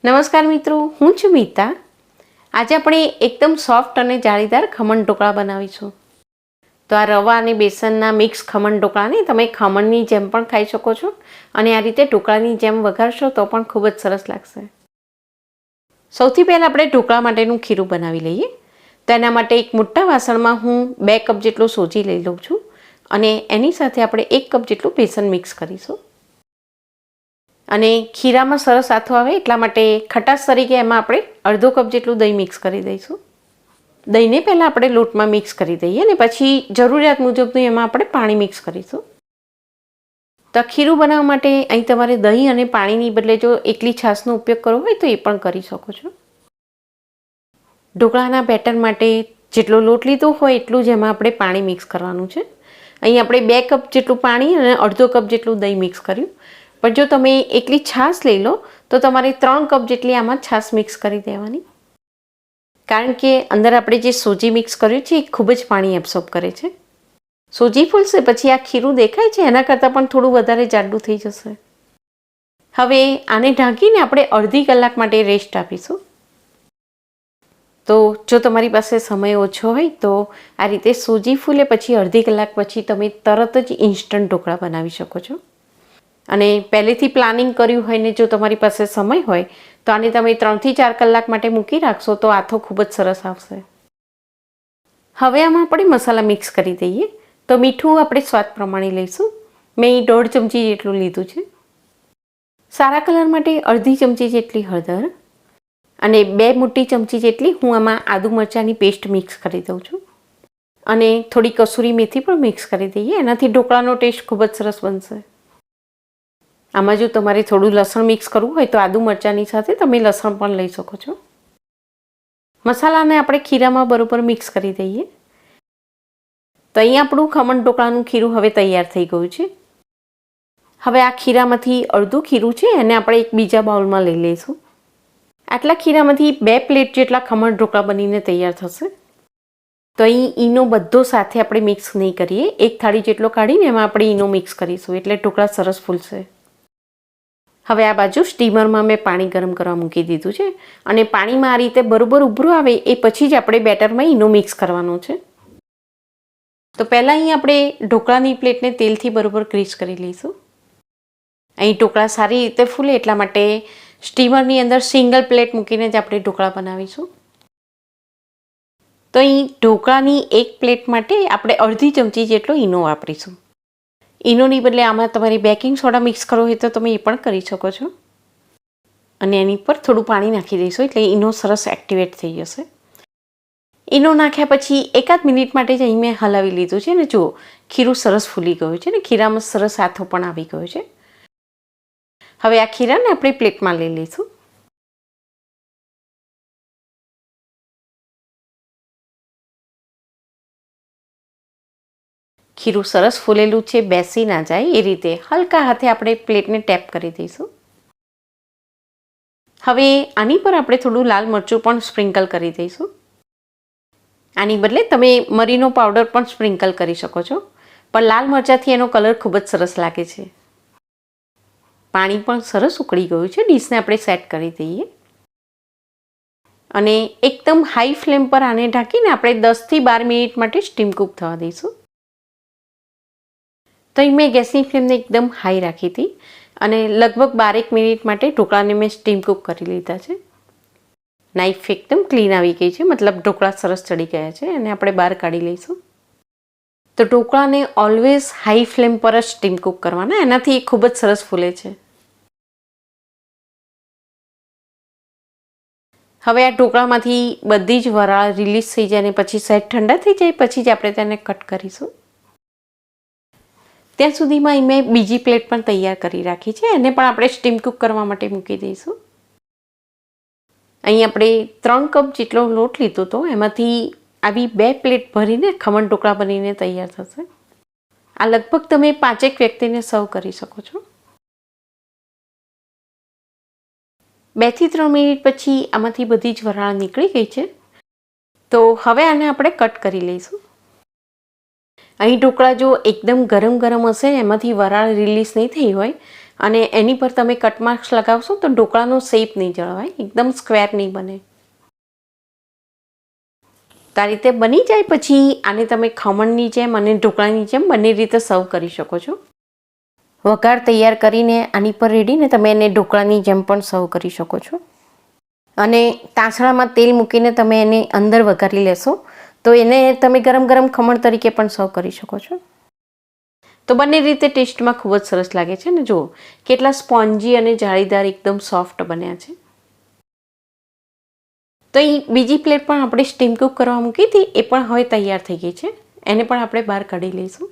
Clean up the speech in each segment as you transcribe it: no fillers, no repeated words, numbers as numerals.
નમસ્કાર મિત્રો, હું છું મીતા. આજે આપણે એકદમ સોફ્ટ અને જાળીદાર ખમણ ઢોકળા બનાવીશું. તો આ રવા અને બેસનના મિક્સ ખમણ ઢોકળાને તમે ખમણની જેમ પણ ખાઈ શકો છો અને આ રીતે ઢોકળાની જેમ વઘારશો તો પણ ખૂબ જ સરસ લાગશે. સૌથી પહેલાં આપણે ઢોકળા માટેનું ખીરું બનાવી લઈએ. તો એના માટે એક મોટા વાસણમાં હું 2 કપ જેટલું સોજી લઈ લઉં છું અને એની સાથે આપણે 1 કપ જેટલું બેસન મિક્સ કરીશું. અને ખીરામાં સરસ આથો આવે એટલા માટે ખટાશ તરીકે એમાં આપણે અડધો કપ જેટલું દહીં મિક્સ કરી દઈશું. દહીંને પહેલાં આપણે લોટમાં મિક્સ કરી દઈએ અને પછી જરૂરિયાત મુજબનું એમાં આપણે પાણી મિક્સ કરીશું. તો ખીરું બનાવવા માટે અહીં તમારે દહીં અને પાણીની બદલે જો એકલી છાશનો ઉપયોગ કરવો હોય તો એ પણ કરી શકો છો. ઢોકળાના બેટર માટે જેટલો લોટ લીધો હોય એટલું જ એમાં આપણે પાણી મિક્સ કરવાનું છે. અહીં આપણે 2 કપ જેટલું પાણી અને અડધો કપ જેટલું દહીં મિક્સ કર્યું. પણ જો તમે એકલી છાશ લઈ લો તો તમારે 3 કપ જેટલી આમાં છાશ મિક્સ કરી દેવાની. કારણ કે અંદર આપણે જે સોજી મિક્સ કર્યું છે એ ખૂબ જ પાણી એબ્સોર્બ કરે છે. સોજી ફૂલશે પછી આ ખીરું દેખાય છે એના કરતાં પણ થોડું વધારે જાડું થઈ જશે. હવે આને ઢાંકીને આપણે અડધી કલાક માટે રેસ્ટ આપીશું. તો જો તમારી પાસે સમય ઓછો હોય તો આ રીતે સોજી ફૂલે પછી અડધી કલાક પછી તમે તરત જ ઇન્સ્ટન્ટ ઢોકળા બનાવી શકો છો. અને પહેલેથી પ્લાનિંગ કર્યું હોય ને જો તમારી પાસે સમય હોય તો આને તમે 3 થી 4 કલાક માટે મૂકી રાખશો તો આથો ખૂબ જ સરસ આવશે. હવે આમાં આપણે મસાલા મિક્સ કરી દઈએ. તો મીઠું આપણે સ્વાદ પ્રમાણે લઈશું. મેં 1.5 ચમચી જેટલું લીધું છે. સારા કલર માટે અડધી ચમચી જેટલી હળદર અને 2 મોટી ચમચી જેટલી હું આમાં આદુ મરચાંની પેસ્ટ મિક્સ કરી દઉં છું. અને થોડી કસૂરી મેથી પણ મિક્સ કરી દઈએ. એનાથી ઢોકળાનો ટેસ્ટ ખૂબ જ સરસ બનશે. આમાં જો તમારે થોડું લસણ મિક્સ કરવું હોય તો આદુ મરચાંની સાથે તમે લસણ પણ લઈ શકો છો. મસાલાને આપણે ખીરામાં બરોબર મિક્સ કરી દઈએ. તો અહીં આપણું ખમણ ઢોકળાનું ખીરું હવે તૈયાર થઈ ગયું છે. હવે આ ખીરામાંથી અડધું ખીરું છે એને આપણે એક બીજા બાઉલમાં લઈ લઈશું. આટલા ખીરામાંથી 2 પ્લેટ જેટલા ખમણ ઢોકળા બનીને તૈયાર થશે. તો અહીં ઈનો બધો સાથે આપણે મિક્સ નહીં કરીએ. એક થાળી જેટલો કાઢીને એમાં આપણે ઈનો મિક્સ કરીશું એટલે ઢોકળા સરસ ફૂલશે. હવે આ બાજુ સ્ટીમરમાં મેં પાણી ગરમ કરવા મૂકી દીધું છે અને પાણીમાં આ રીતે બરોબર ઉભરું આવે એ પછી જ આપણે બેટરમાં ઈનો મિક્સ કરવાનો છે. તો પહેલાં અહીં આપણે ઢોકળાની પ્લેટને તેલથી બરોબર ગ્રીસ કરી લઈશું. અહીં ઢોકળા સારી રીતે ફૂલે એટલા માટે સ્ટીમરની અંદર સિંગલ પ્લેટ મૂકીને જ આપણે ઢોકળા બનાવીશું. તો અહીં ઢોકળાની એક પ્લેટ માટે આપણે અડધી ચમચી જેટલો ઈનો વાપરીશું. ઈનોની બદલે આમાં તમારી બેકિંગ સોડા મિક્સ કરવો હોય તો તમે એ પણ કરી શકો છો. અને એની પર થોડું પાણી નાખી દઈશું એટલે ઈનો સરસ એક્ટિવેટ થઈ જશે. ઈનો નાખ્યા પછી 1 મિનિટ માટે જ અહીં મેં હલાવી લીધું છે ને જુઓ ખીરું સરસ ફૂલી ગયું છે ને ખીરામાં સરસ આથો પણ આવી ગયો છે. હવે આ ખીરાને આપણે પ્લેટમાં લઈ લઈશું. ખીરું સરસ ફૂલેલું છે, બેસી ના જાય એ રીતે હલકા હાથે આપણે પ્લેટને ટેપ કરી દઈશું. હવે આની પર આપણે થોડું લાલ મરચું પણ સ્પ્રિંકલ કરી દઈશું. આની બદલે તમે મરીનો પાવડર પણ સ્પ્રિંકલ કરી શકો છો, પણ લાલ મરચાંથી એનો કલર ખૂબ જ સરસ લાગે છે. પાણી પણ સરસ ઉકળી ગયું છે. ડીશને આપણે સેટ કરી દઈએ અને એકદમ હાઈ ફ્લેમ પર આને ઢાંકીને આપણે 10 થી 12 મિનિટ માટે સ્ટીમ કુક થવા દઈશું. તો અહીં મેં ગેસની ફ્લેમને એકદમ હાઈ રાખી હતી અને લગભગ 12 મિનિટ માટે ઢોકળાને મેં સ્ટીમ કુક કરી લીધા છે. નાઈફ એકદમ ક્લીન આવી ગઈ છે, મતલબ ઢોકળા સરસ ચડી ગયા છે અને આપણે બહાર કાઢી લઈશું. તો ઢોકળાને ઓલવેઝ હાઈ ફ્લેમ પર જ સ્ટીમ કુક કરવાના, એનાથી ખૂબ જ સરસ ફૂલે છે. હવે આ ઢોકળામાંથી બધી જ વરાળ રિલીઝ થઈ જાય અને પછી સહેજ ઠંડા થઈ જાય પછી જ આપણે તેને કટ કરીશું. ત્યાં સુધીમાં અહીં મેં બીજી પ્લેટ પણ તૈયાર કરી રાખી છે. એને પણ આપણે સ્ટીમ કુક કરવા માટે મૂકી દઈશું. અહીં આપણે 3 કપ જેટલો લોટ લીધો હતો એમાંથી આવી 2 પ્લેટ ભરીને ખમણ ઢોકળા બનીને તૈયાર થશે. આ લગભગ તમે 5 વ્યક્તિને સર્વ કરી શકો છો. 2 થી 3 મિનિટ પછી આમાંથી બધી જ વરાળ નીકળી ગઈ છે. તો હવે આને આપણે કટ કરી લઈશું. અહીં ઢોકળા જો એકદમ ગરમ ગરમ હશે એમાંથી વરાળ રિલીઝ નહીં થઈ હોય અને એની પર તમે કટ માર્ક્સ લગાવશો તો ઢોકળાનો શેપ નહીં જળવાય, એકદમ સ્ક્વેર નહીં બને. તો આ રીતે બની જાય પછી આને તમે ખમણની જેમ અને ઢોકળાની જેમ બંને રીતે સર્વ કરી શકો છો. વઘાર તૈયાર કરીને આની પર રેડીને તમે એને ઢોકળાની જેમ પણ સર્વ કરી શકો છો. અને તાંસળામાં તેલ મૂકીને તમે એને અંદર વઘારી લેશો તો એને તમે ગરમ ગરમ ખમણ તરીકે પણ સર્વ કરી શકો છો. તો બંને રીતે ટેસ્ટમાં ખૂબ જ સરસ લાગે છે ને. જુઓ કેટલા સ્પોન્જી અને જાળીદાર એકદમ સોફ્ટ બન્યા છે. તો અહીં બીજી પ્લેટ પણ આપણે સ્ટીમ કુક કરવા મૂકી હતી, એ પણ હવે તૈયાર થઈ ગઈ છે. એને પણ આપણે બહાર કાઢી લઈશું.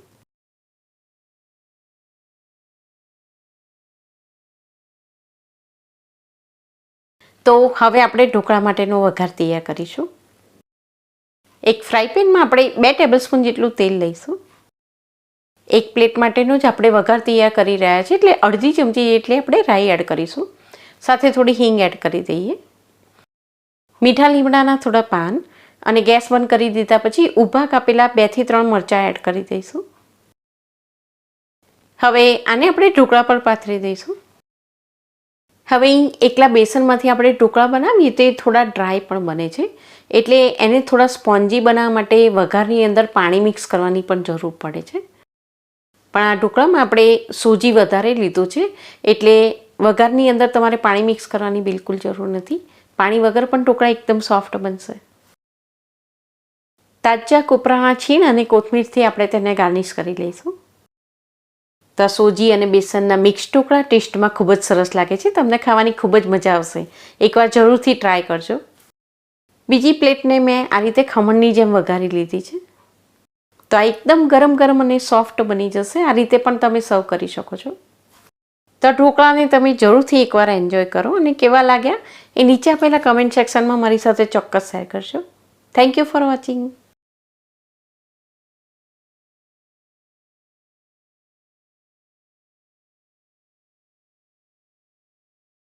તો હવે આપણે ઢોકળા માટેનો વઘાર તૈયાર કરીશું. એક ફ્રાય પેનમાં આપણે 2 ટેબલસ્પૂન જેટલું તેલ લઈશું. એક પ્લેટ માટેનો જ આપણે વઘાર તૈયાર કરી રહ્યા છીએ, એટલે અડધી ચમચી જેટલી આપણે રાઈ એડ કરીશું. સાથે થોડી હિંગ એડ કરી દઈએ. મીઠા લીમડાના થોડા પાન અને ગેસ બંધ કરી દીધા પછી ઊભા કાપેલા 2 થી 3 મરચાં એડ કરી દઈશું. હવે આને આપણે ઢોકળા પર પાથરી દઈશું. હવે એકલા બેસનમાંથી આપણે ઢોકળા બનાવીએ તે થોડા ડ્રાય પણ બને છે, એટલે એને થોડા સ્પોન્જી બનાવવા માટે વઘારની અંદર પાણી મિક્સ કરવાની પણ જરૂર પડે છે. પણ આ ઢોકળામાં આપણે સૂજી વધારે લીધું છે, એટલે વઘારની અંદર તમારે પાણી મિક્સ કરવાની બિલકુલ જરૂર નથી. પાણી વગર પણ ઢોકળા એકદમ સોફ્ટ બનશે. તાજા કોપરાના છીણ અને કોથમીરથી આપણે તેને ગાર્નિશ કરી લઈશું. તો સૂજી અને બેસનના મિક્સ ઢોકળા ટેસ્ટમાં ખૂબ જ સરસ લાગે છે. તમને ખાવાની ખૂબ જ મજા આવશે. એકવાર જરૂરથી ટ્રાય કરજો. બીજી પ્લેટને મેં આ રીતે ખમણની જેમ વઘારી લીધી છે. તો આ એકદમ ગરમ ગરમ અને સોફ્ટ બની જશે. આ રીતે પણ તમે સર્વ કરી શકો છો. તો ઢોકળાને તમે જરૂરથી એકવાર એન્જોય કરો અને કેવા લાગ્યા એ નીચે આપેલા કમેન્ટ સેક્શનમાં મારી સાથે ચોક્કસ શેર કરજો. Thank you for watching.